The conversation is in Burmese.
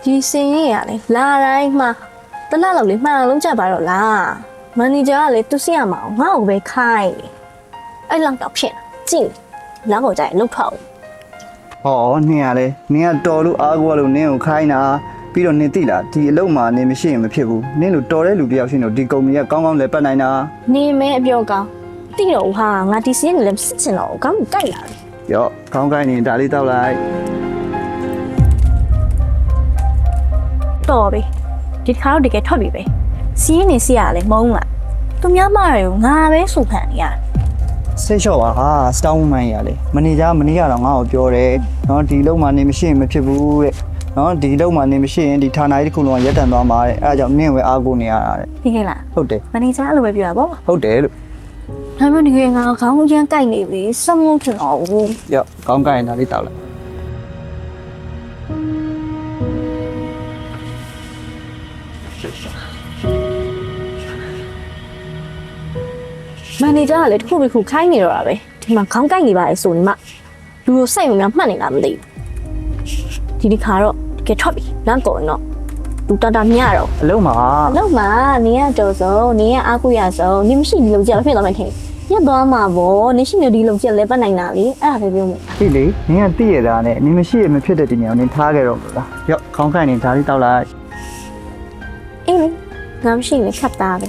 ဒီစင်ရင်ရလေလာတိုင်းမှာတလားလောက်လေးမှန်အောင်လုံးကြပါတော့လားမန်နေဂျာကလေသူစီရမအောင်ငါ့ကိုပဲခိုင်းအဲ့လောက်တော့ဖြစ်ကြည့်လောက်ကိုကြိုက်လှုပ်ထောက် ဟောနင်ကလေနင်ကတော်လို့အားကိုးလို့နင်ကိုခိုင်းတာပြီးတော့နင်သိလားဒီအလုပ်မှာနင်မရှိရင်မဖြစ်ဘူးနင်လိုတော်တဲ့လူတယောက်ရှိနေတော့ဒီကုမ္ပဏီကကောင်းကောင်းလဲပတ်နိုင်တာ နေမဲအပြောကောင်းတိတော့ဟာငါဒီစင်ကလည်းစစ်ချင်တော့ကောင်းကြိုက်လာတယ် ရော့ကောင်းကိုင်းနေဒါလေးတောက်လိုက် တော်ပြီဒီခါတော့တကယ်ထွက်ပြီပဲစီးနေစီရလေမုန်းလားသူများမရငါပဲစုခံနေရတယ် ဆိတ်လျှော့ပါဟာစတောင်းမိုင်းရလေမနေကြမနေရတော့ငါ့ကိုပြောတယ်နော်ဒီအလုပ်မှာနေမရှိရင်မဖြစ်ဘူးတဲ့နော်ဒီအလုပ်မှာနေမရှိရင်ဒီဌာနကြီးတစ်ခုလုံးကရက်တန်သွားမှာတဲ့အဲဒါကြောင့်နင့်ဝဲအားကိုးနေရတာတဲ့ ဒီကိလား ဟုတ်တယ် မန်နေဂျာအဲ့လိုပဲပြောတာပေါ့ ဟုတ်တယ်လို့ ဒါပေမဲ့ဒီကငါခေါင်းချမ်းကြိုက်နေပြီစမုန်းချင်တော့ဘူး ရော့ကောင်းကိုင်းဒါလေးတောက်လိုက် မန်နေဂျာကလည်းတစ်ခုတစ်ခုခိုင်းနေတော့တာပဲဒီမှာခေါင်းကြိုက်နေပါလေဆိုနေမှလူကိုစိတ်ဝင်များမှတ်နေလားမသိဘူးဒီခါတော့တကယ်ထွက်ပြီလမ်းကုန်တော့လူတတာမြရတော့ အလုံးမှာ လောက်မှာနင်ကတော်စုံနင်ကအားကိုရဆုံးနင်မရှိဒီလုံကြလည်းဖြစ်သွားမှထင်ရက်သွားမှာဗောနင်ရှိနေဒီလုံကြလည်းပတ်နိုင်တာလေအဲ့ဒါပဲပြောမယ် ဒီလေနင်ကတည့်ရတာနဲ့နင်မရှိရမဖြစ်တဲ့ဒီနေရာကိုနင်ထားခဲ့တော့မလားရော့ကောင်းကိုင်းနေဒါလေးတောက်လိုက် အေးလေငါမရှိနေခတ်သားပဲ